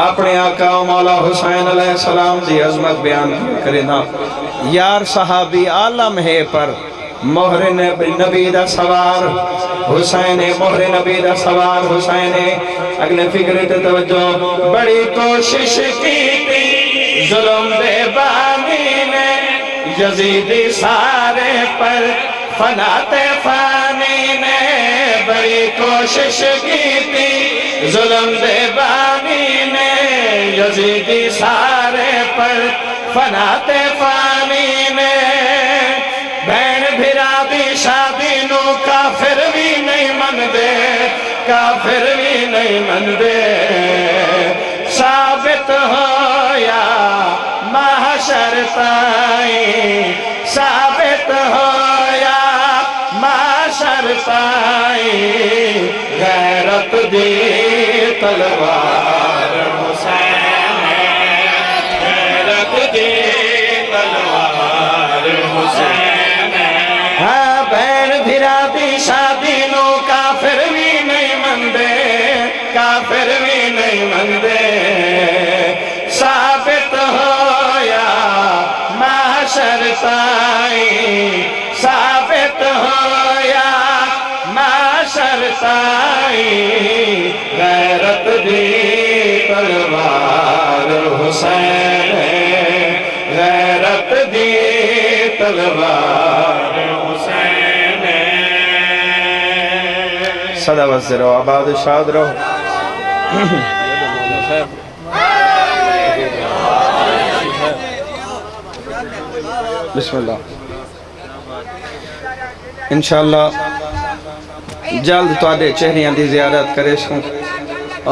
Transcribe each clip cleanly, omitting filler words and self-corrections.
اپنے آقا و مولا حسین علیہ السلام دی عظمت بیان کرنا یار صحابی عالم ہے پر مہر نبی دا سوار حسین مہر نبی دا سوار حسین اگلے فکر تے توجہ بڑی کوشش کی تھی ظلم دے بانی نے یزیدی سارے پر فنات فانی نے بڑی کوشش کی تھی ظلم دے بانی نے یزیدی سارے پر فنات فانی نے بین بھرا دی شادی نو کافر بھی نہیں من دے کافر بھی نہیں من دے ثابت ہویا محشر تائیں ثابت ہویا محشر تائیں غیرت دی تلوار حسین غیرت دی تلوار حسین ہاں بین بھرا دی شادی نو کافر بھی نہیں مندے کافر بھی نہیں مندے ثابت ہویا محشر تائیں ثابت ہویا محشر تائیں غیرت دی تلوار حسین غیرت دی تلوار حسین صدا وزر رہو آباد شاد رہو بسم اللہ انشاءاللہ جلد تو آدھے چہریاں دی زیادت کرے سوں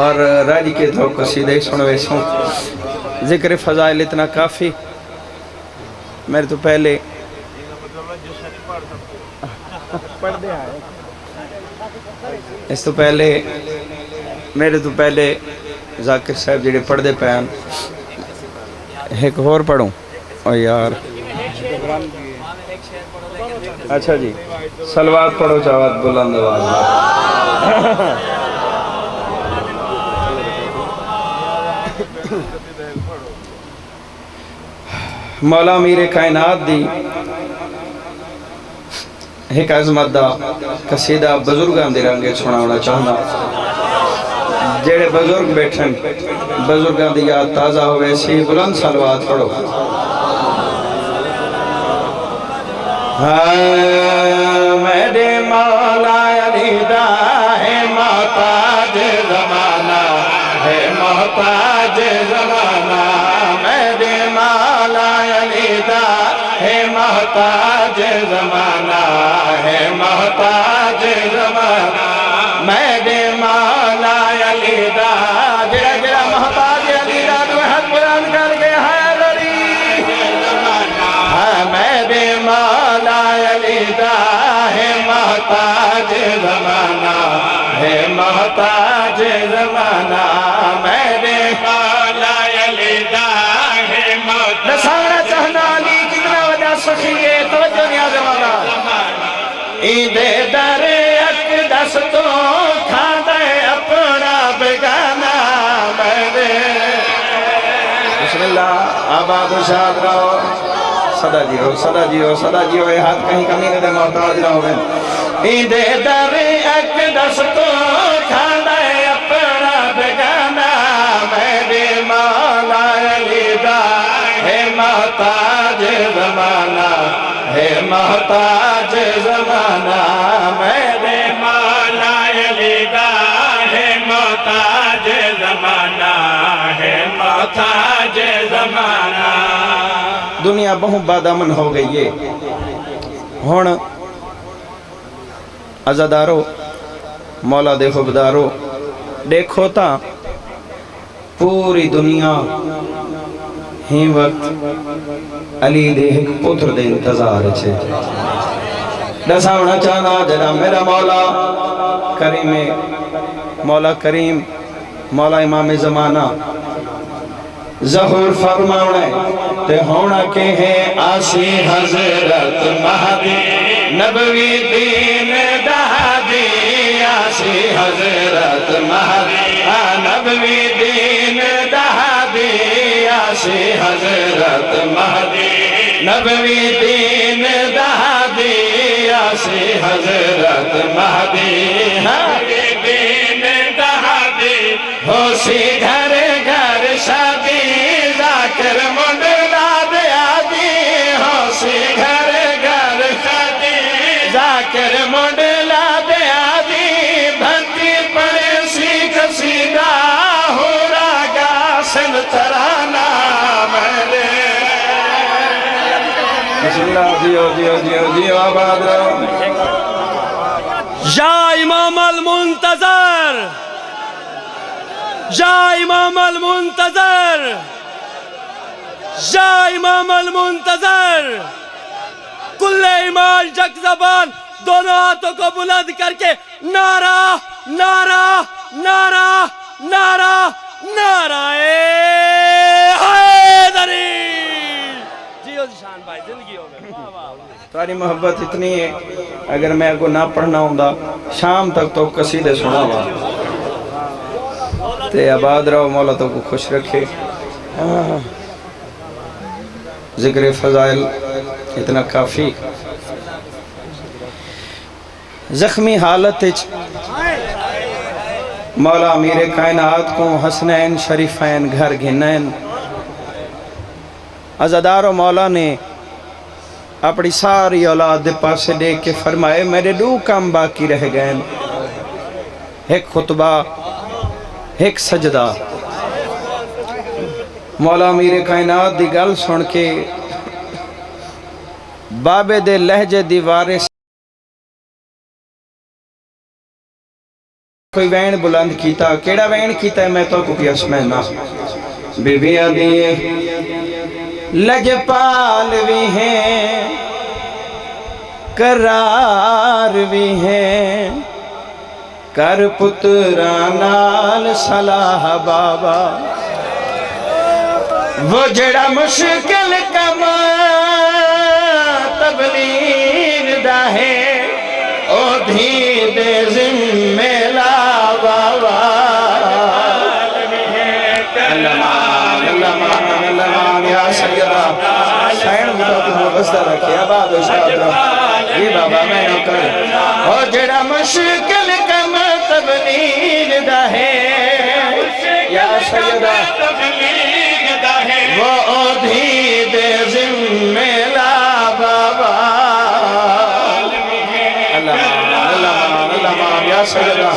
اور راجی کے دھو قصیدے سنوے سوں ذکر فضائل اتنا کافی میرے تو پہلے اس تو پہلے میرے تو پہلے ذاکر صاحب جڑے پڑھ دے پہن ایک اور پڑھوں اور یار اچھا جی سلوات پڑھو چاوات بلند آواز مولا امیر کائنات دی ایک عظمت دا قصیدہ بزرگان دی رنگے سناونا چاہنا جیڑے بزرگ بیٹھن بزرگان دی یاد تازہ ہوئے سی بلند سلوات پڑھو میرے مولا علی دا ہے محتاج زمانہ ہے محتاج زمانہ میرے مولا علی دا ہے محتاج زمانہ ہے محتاج زمانہ میرے مولا علی دا جڑا جڑا محتاج علی دا تو حد بلند کر کے حیدری میرے مولا علی دا ہے محتاج زمانہ ہے محتاج زمانہ میرے مولا علی دا ہے محتاج دسانا چاہنا علی کتنا وجہ سخی ہے توجہ نیاز مولا ایدے در اقدس تو کھاندے اپنا بگانا میرے بسم اللہ آباد و شاد رہو صدا جیو صدا جیو صدا جیو اے ہاتھ کہیں کمی دے محتاج نہ ہوئے ایدے در اقدس تو کھاندے اپنا بگانا میرے مولا علی دا ہے محتاج زمانہ ہے محتاج زمانہ میرے مولا علی دا ہے محتاج زمانہ ہے محتاج زمانہ دنیا بہت باد امن ہو گئی ہے ہون عزادارو مولا دے خبدارو دیکھو تا پوری دنیا ہی وقت علی دے ایک پتر دے انتظار چھے دساونا چاہنا جنا میرا مولا کریم مولا کریم مولا امام زمانہ ظہور فرماؤنے تے ہونا کے ہیں آسی حضرت مہدی نبوی دین دہدی آسی حضرت مہدی نبوی دین دہدی سی حضرت مہدی نبوی دین دہدی سی حضرت مہدی نبوی دین دہدی ہو سی گھر گھر شادی ذاکر منڈلا دیا دی ہو سی گھر گھر شادی ذاکر منڈلا دیا دی بھنتی پڑے سی قصیدہ ہو راگا سن ترانہ میرے بسم اللہ دیو دیو دیو دیو آباد رہو یا امام المنتظر یا امام المنتظر یا امام المنتظر کل ایمان یک زبان دونوں ہاتھوں کو بلند کر کے نعرہ نعرہ نعرہ نعرہ نعرہ حیدری جیو شان بھائی زندگی ہو گئی تاری محبت اتنی ہے اگر میں کو نہ پڑھنا ہوں دا شام تک تو قصیدے سنا ہوا تے آباد رہو مولا تو کو خوش رکھے ذکر فضائل اتنا کافی زخمی حالت مولا امیر کائنات کو حسنین شریفین گھر گھنین عزادار و مولا نے اپنی ساری اولاد دے پاسے دیکھ کے فرمائے میرے دو کام باقی رہ گئے ایک خطبہ ایک سجدہ مولا امیر کائنات دی گل سن کے بابے دے لہجے دیوارے کوئی وین بلند کیتا کیڑا وین کیتا ہے میں تو کو پیاس میں نہ بیبیاں دیئے لجپال بھی ہیں قرار بھی ہیں کر پترانال صلاح بابا وہ جڑا مشکل کم تبلیغ دا ہے او دھی دے ذمہ لا بابا اللہ یا سیدہ شاید مطلب تمہیں بسدہ رکھے آباد و شاد یہ بابا میں نوکر اور جڑا مشکل کم تبلیغ دا ہے یا سیدہ وہ اودھی دے ذمہ لا بابا اللہ یا سیدہ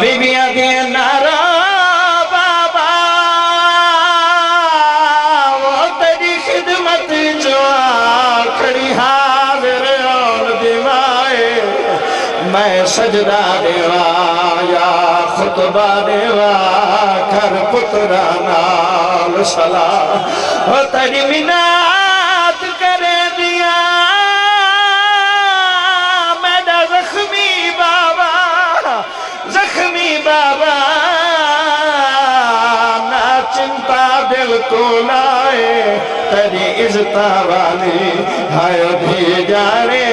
بیبیاں دے نعرہ میں سجدہ دیوا یا خطبہ دیوا کر پترانال صلاح و تیری منات کرے دیا میرا زخمی بابا نا چنتا دل کو لائے تیری عزتہ والی ہائے بھی جانے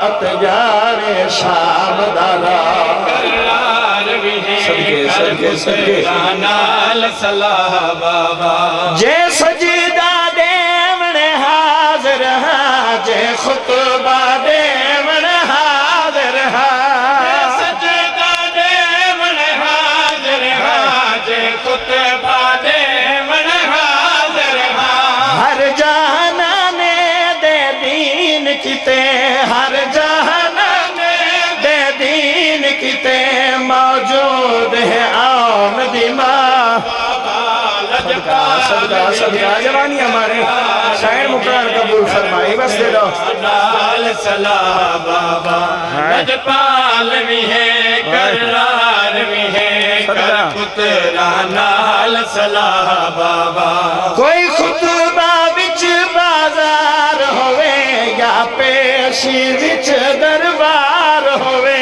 اتجارے شام دارا صدقے نال صلاح بابا جے سجدہ دیون حاضر ہاں جے خطبہ دیون حاضر ہاں جے سجدہ دیون حاضر ہاں جے خطبہ دیون حاضر ہاں ہر جہانے دے دین کتے ہر جہانے دے دین کتے موجود ہے آن دی ماں صدقہ جوانی ہمارے شاعر مقرر قبول فرمائی بس دے دو نال صلاح بابا لجپال بھی ہے قرار بھی ہے کر پترانال صلاح بابا کوئی خطبہ وچ بازار ہوئے یا پیشی وچ دربار ہوئے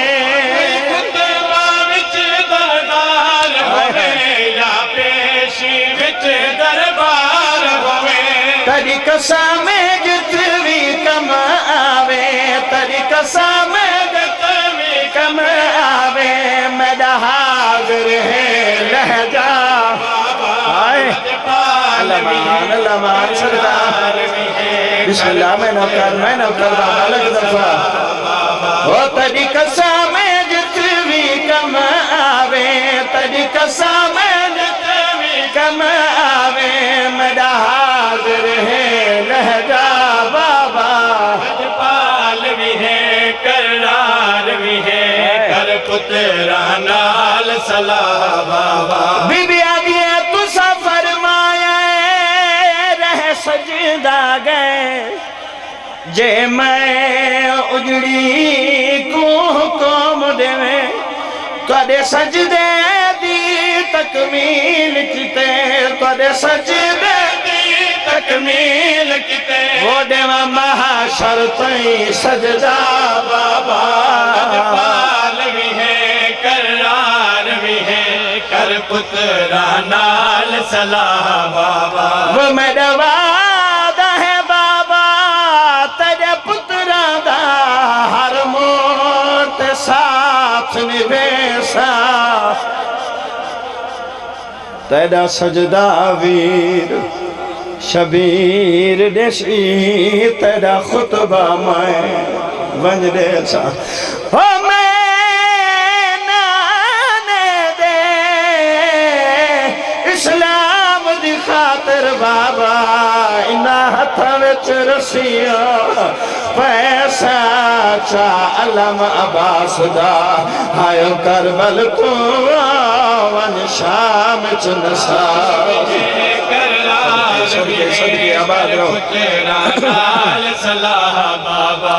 خطبہ وچ دربار ہوئے یا پیشی وچ دربار ہوئے تری قسم جتوی کم آوے تری قسم جتوی کم آوے میرا حاضر رہے لہجہ آئے لمان لمان سردار بسم اللہ میں نوکر بابا لگ دفعہ وہ تری قسم جتوی کم آوے تری قسم جتوی کم آوے میرا حاضر ہے لہجہ بابا پال بھی ہے کرار بھی ہے کر پترا نال صلاح بابا بی بی آدھیے تو سا فرمایا رہ سجدہ گئے جے میں اجڑی کو حکم دے میں تھوڑے سجدے دی تکمیل کیتے تھوڑے سجدے دی تکمیل کیتے وہ دے محشر تئی سجدہ بابا پال بھی ہے کرار بھی ہے کر پترا نال صلاح بابا وہ میرا وعدہ ہے بابا تیرے پترا دا ہر موت ساتھ نویسا تیرا سجدہ ویر شبیر دیشی تیرا خطبہ میں ونجدے سا اسلام دی خاطر بابا انہا ہتھا وچ رسیا پیسہ چا علم عباس دا ہائیو کربل تو ون شام چنسا صدقے آباد رہو پترا نال صلاح بابا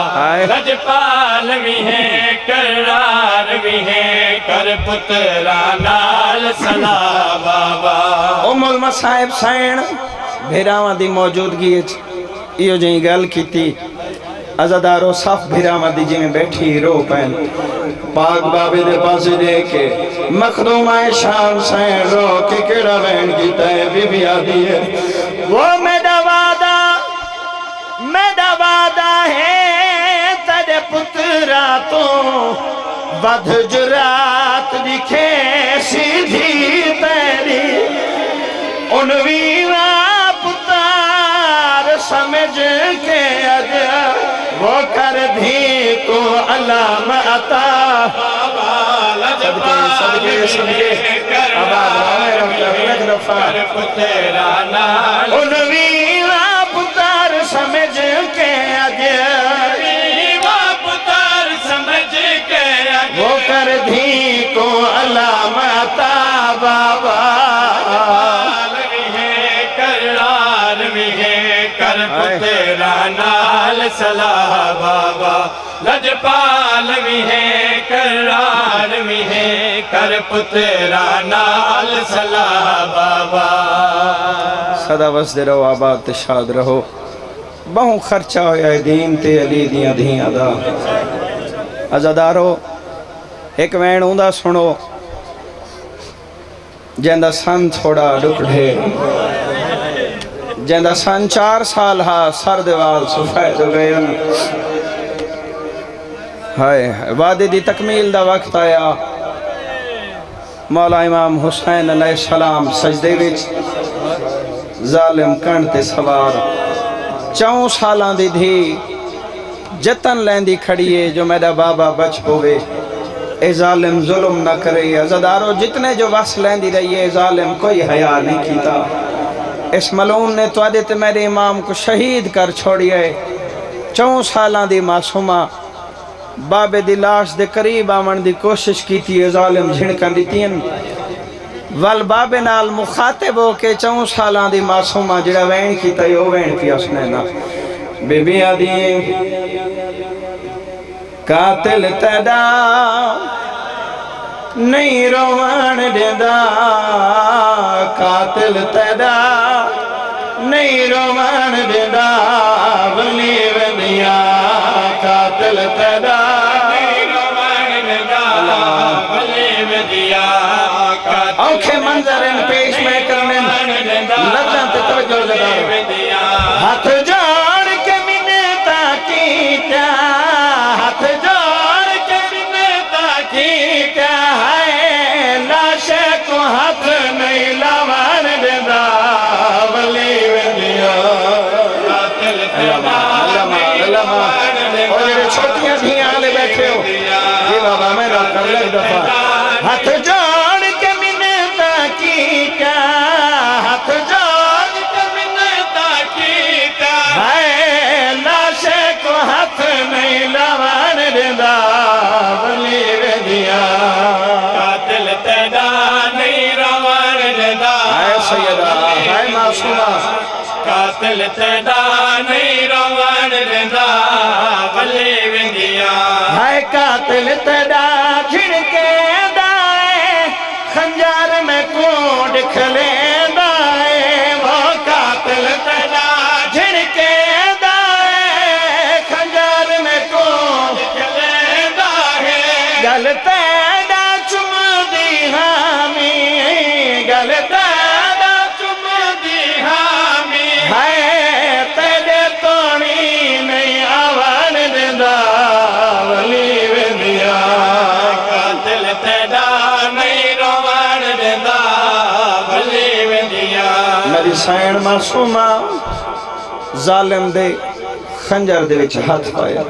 رجپال بھی ہے کرار بھی ہے کر پترا نال صلاح بابا ام المصائب سائن بھیراواں دی موجودگی ایو جہیں گل کی تھی عزادارو صف بھیراواں دی جی میں بیٹھی رو پین پاک بابے دے پاس دے کے مخدوم آئے شام سائن رو کے کڑا بین کی تے بی بی آدھی ہے وہ میرا وعدہ ہے تیرے پترا تو ودھ جرات دکھے سیدھی تیری انویواں پتار سمجھ کے اجا وہ کر دھی کو علام عطا صدقے آباد کر پترا نال انویواں پتار سمجھ کے اجا پتر سمجھ کے وہ کر دھی کو علام عطا بابا کرار بھی ہے کر پترا نال صلاح بابا لجپال بھی ہے کرار بھی ہے کر پترا نال صلاح بابا صدا وسدے رہو آباد تے شاد رہو بہوں خرچہ ہویا دین تے علی دیاں دھیاں دا عزادارو ایک وین ہوندہ سنو جیندہ سن تھوڑا ڈک ڈھیر جیندہ سن 4 سال ہا سر دیوال سفید ہو گئے ہائے وعدے دی تکمیل دا وقت آیا مولا امام حسین علیہ السلام سجدے وچ ظالم کنڈ تے سوار 4 سالان دی دھی جتن لیندی کھڑیے جو میرا بابا بچ ہوئے اے ظالم ظلم نہ کرے عزادارو جتنے جو وس لیندی رہی ہے ظالم کوئی حیا نہیں کیتا اس ملعون نے تو عدت میرے امام کو شہید کر چھوڑیے 4 سالان دی معصومہ بابے دی لاش دے قریب آمن دی کوشش کی تھی ظالم جھنکن دی تین وال بابے نال مخاطب ہو کے 4 سالان دی معصومہ جڑا وین کی تا یو وین پی اس نے نا بی بی آدھی قاتل تیدا نہیں روان دیدا قاتل تیدا نہیں روان دیدا ولی ودیا قاتل تیدا نہیں روان دیدا ولی ودیا آنکھیں منظر ان پیش میں کرنے لگن تے توجہ لگا ہاتھ جوڑ کے منتا کیتا ہاتھ جوڑ کے منتا کیتا ہے لاش دفعہ ہاتھ جوڑ کے منتا کی کیا ہاتھ جوڑ کے منتا کی کیا ہے لاشے کو ہاتھ نہیں لوان دیندا ولی ودیا قاتل تیرا نہیں روان دیندا اے سیدہ اے معصومہ قاتل تیرا نہیں روان دیندا ولی ودیا ہے قاتل تیرا جھڑکے دائے خنجر میں کوڑ کھلے دائے وہ قاتل تیرا جھڑکے دائے خنجر میں کوڑ کھلے دائے گل تیرا چم دی حامی گل تیرا چم دی حامی ہے تیرے توڑی نہیں آوان دیندا ولی ودیا قاتل تیرا نہیں روان دیندا ولی ودیا میری سائن معصومہ ظالم دے خنجر دے وچ ہاتھ پایا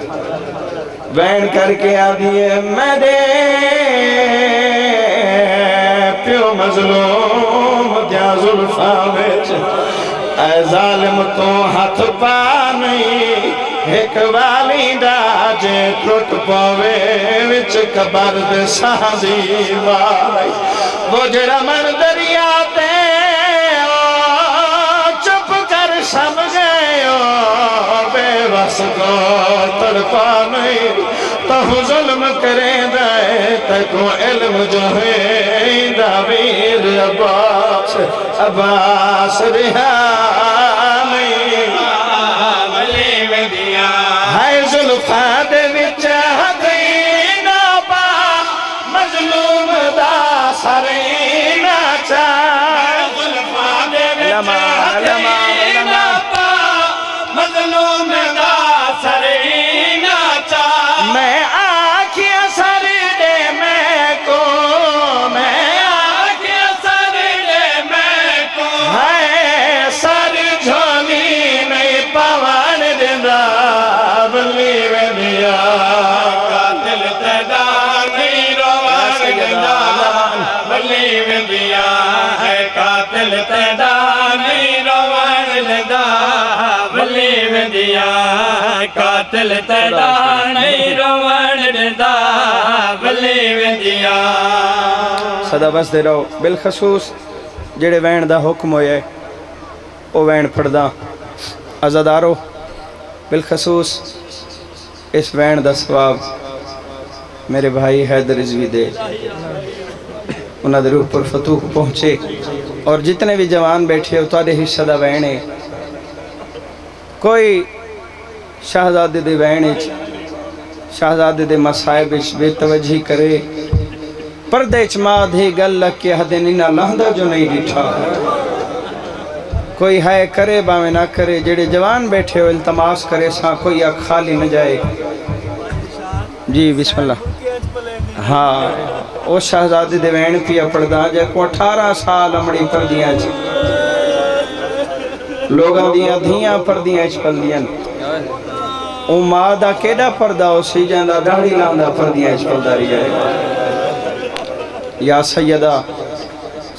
وین کر کے آدھیے میرے پیو مظلوم دیا زلفاں وچ اے ظالم تو ہاتھ پا نہیں ایک والی دا جے ٹوٹ پاوے وچ قبر دے ساندی وائی وہ جڑا من دریا تے چپ کر سم گئے بے بس کو تڑپا نہیں تو ظلم کریں دے تکو علم جو ہے داویر عباس رہا نہیں ولی ودیا ہے زلفاں دے وچ حدینا پا مظلوم دا سرینا چا زلفاں دے وچ لما حدینا پا مظلوم دا سرینا چا میں آنکھیں سر دے میں کو میں آنکھیں سر دے میں کو ہے سر جھولی نہیں پوان دیندا ولی ودیا قاتل تیرا نہیں روان دیندا ولی ودیا ہے قاتل تیرا نہیں روان دیندا ولی ودیا قاتل تیرا نہیں روان دیندا ولی ودیا صدا بس دے رہو بالخصوص جڑے وین دا حکم ہویا ہے او وین پڑھدا عزادارو بالخصوص اس وین دا ثواب میرے بھائی حیدر رضوی دے انہاں دے روح پر فتوح پہنچے اور جتنے بھی جوان بیٹھے ہو تواڈے حصہ دا وین ہے کوئی شہزادے دے وین وچ شہزادے دے مصائب وچ بے توجہی کرے پردے چ ماں دھی گل لگ کے حد نینا لہندا جو نہیں ڈٹھا کوئی ہے کرے باویں نہ کرے جڑے جوان بیٹھے ہو التماس کرے ساں کوئی آنکھ خالی نہ جائے جی بسم اللہ ہاں او شہزادے دے وین پیا پڑدا جے کو 18 سال امڑی پردیاں چ لوگاں دیاں دھیاں پردیاں چ پلدیاں او ماں دا کیڑا پردا او سی جاندا داڑھی لاندا پردیاں چ پلدا رہی جائے یا سیدہ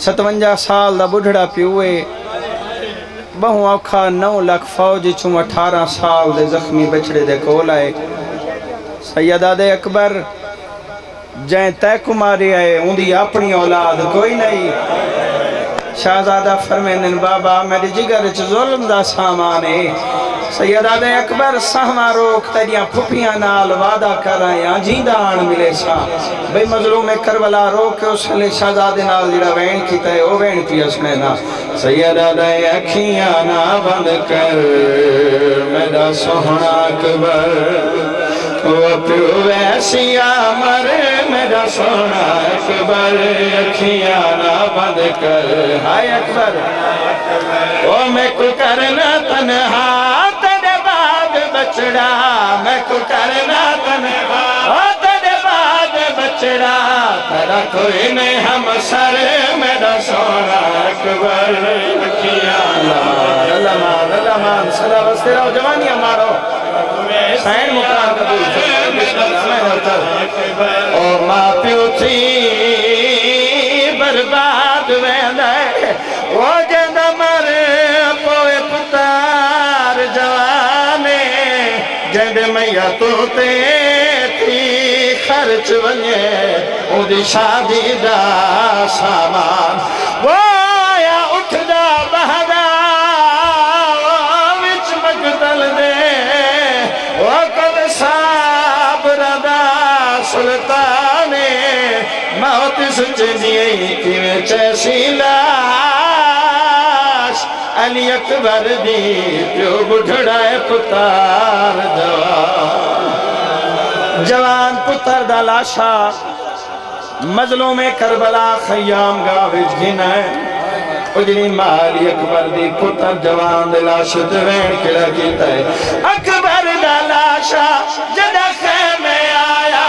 57 سال دا بڑھڑا پیوئے بہوں آکھا 9 لاکھ فوج چوں 18 سال دے زخمی بچڑے دے کول آئے سیدہ دے اکبر جائیں تے کماری آئے ان دی اپنی اولاد کوئی نہیں شہزادہ فرمینن بابا میری جگر چ ظلم دا سامان ہے سیدہ دے اکبر سہما روک تیریاں پھپیاں نال وعدہ کر آیاں جیندہ آن ملے سا بھئی مظلوم کربلا روک کے اس لئے شہزادے نال جڑا وین کیتا ہے او وین پیا سنینا سیدہ دے اکھیاں نہ بند کر میرا سوہنا اکبر وہ پیو ویسی آمر میرا سوہنا اکبر اکھیاں نہ بند کر ہائے اکبر وہ میں کو کرنا تنہا بچڑا میں کو کرنا تنہا تیرے بعد بچڑا تیرا کوئی نہیں ہم سر میرا سونا اکبر اکھیاں اللہ مان صدا بس تیرا جوانیاں مارو حسین مقرر قبول فرمائے او ماں پیو تھی برباد ویندے او جند مر پوئے پتار جوانے جند میاں تو تے تھی خرچ ونجے او دی شادی دا سامان وہ آیا اٹھ دا بہدا وچ مقتل دے وہ کل صابر دا سلطانے موت سچ دیئی کی وچ ایسی لاش علی اکبر دی پیو بڑھڑائے پتار جوان پتر دا لاشا مظلوم کربلا خیام گاوج گھنائے اجنی مالی اکبر دی پتر جوان دے لاشا دوین کڑا کیتا ہے اکبر دا لاشا جدہ خیمے آیا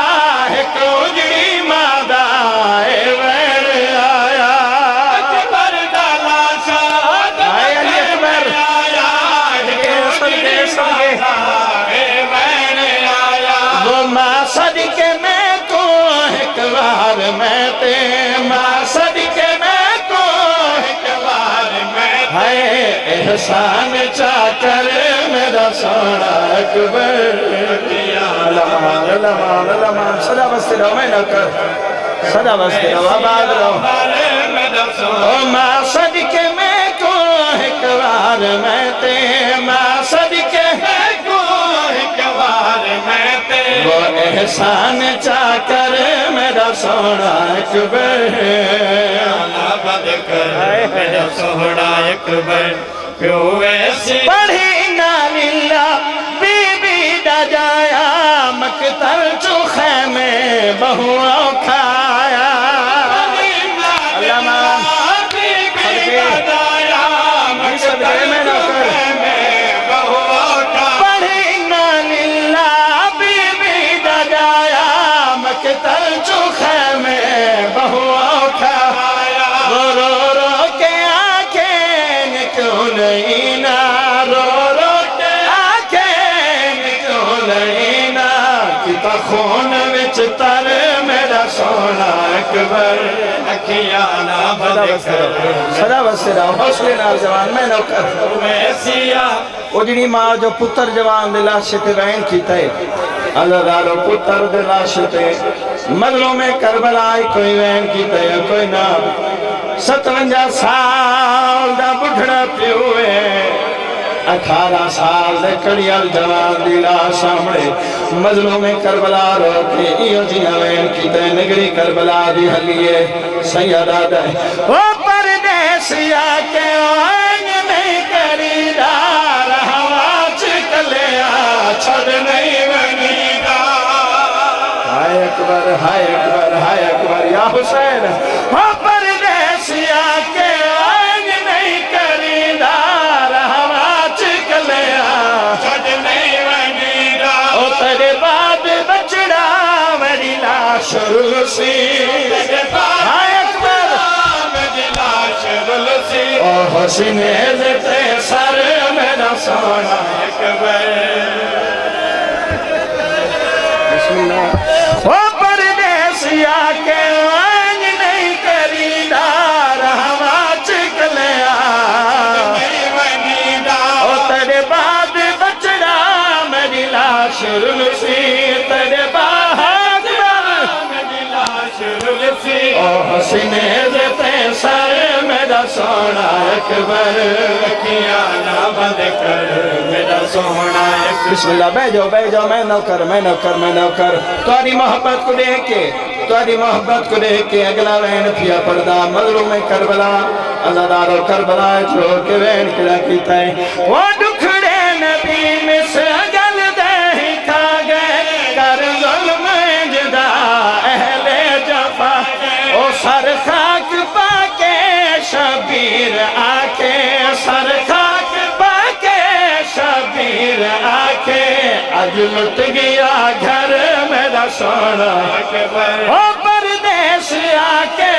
ہے کہ اجنی مادہ وین آیا اکبر دا لاشا آئے علی اکبر آیا ہے کہ سلگے وہ ماں صدقے میں کو ایک بار میں تے ماں صدقے میں کو ایک بار میں تے احسان چاکر میرا سونا اکبر لمان لمان لمان صدا بستے رہو میں نہ کر صدا بستے رہو آباد رہو او ماں صدقے میں کو ایک بار میں تے ماں صدقے میں کو ایک بار میں تے وہ احسان چاکر میرا سونا اکبر آباد کر میرا سونا اکبر پیو ایسی پڑھی ناللہ بی بی دا جایا مقتل چو خیمے بہو کھایا لمان بی بی دا جایا مقتل چو خیمے بہو کھایا پڑھی ناللہ بی بی دا جایا مقتل چو خیمے بہو کھایا رو رو رو کے آنکھیں کیوں نہیں نا رو رو کے آنکھیں کیوں نہیں نا کتا خون وچ تر میرا سونا اکبر اکھیانا بدکر صدا بسرا حوصلے نال جوان میں نوکر میں سیا وہ جنی ماں جو پتر جوان دے لاشے تے وین کیتا ہے اللہ دارو پتر دے لاشے تے مظلوم کربلا کوئی وین کیتا ہے کوئی نہ 57 سال دا بڑھڑا پیوئے 18 سال دے کڑیال جوان دی لاش سامنے مظلوم کربلا رو کے ایو جیاں وین کیتے نگری کربلا دی حلیے سیدہ دے او پردیسیا کے آنگ نہیں کری دار ہوا چکلیا چھڑ نہیں ونی دار ہائے اکبر ہائے اکبر ہائے اکبر یا حسین او پردیسیا کے آنگ نہیں کری دار ہوا چکلیا چھڑ نہیں ونی دار او تیرے بعد بچڑا میری لاش رلسی ہائے اکبر میری لاش رلسی او حسین تے سر میرا سونا اکبر بسم اللہ او پردیسیا کے آنگ نہیں کری دار ہوا چکلیا او تیرے بعد بچڑا میری لاش رلسی تیرے بعد میری لاش رلسی او حسین تے سر میرا سونا اکبر کیانا بند کر میرا سونا اکبر بسم اللہ بے جاؤ میں نوکر میں نوکر تاری محبت کو دیکھ کے تاری محبت کو دیکھ کے اگلا وین پیا پردہ مظلوم کربلا اللہ دارو کربلا چھوڑ کے وین کڑا کیتا ہے وہ دکھڑے نبی میں سے گل دے کھا گئے کر ظلم جدا اہل جفا او سر خاک پاکے شبیر آکے سر خاک پاکے شبیر آکے آج لٹ گیا گھر میرا سونا او پردیس آکے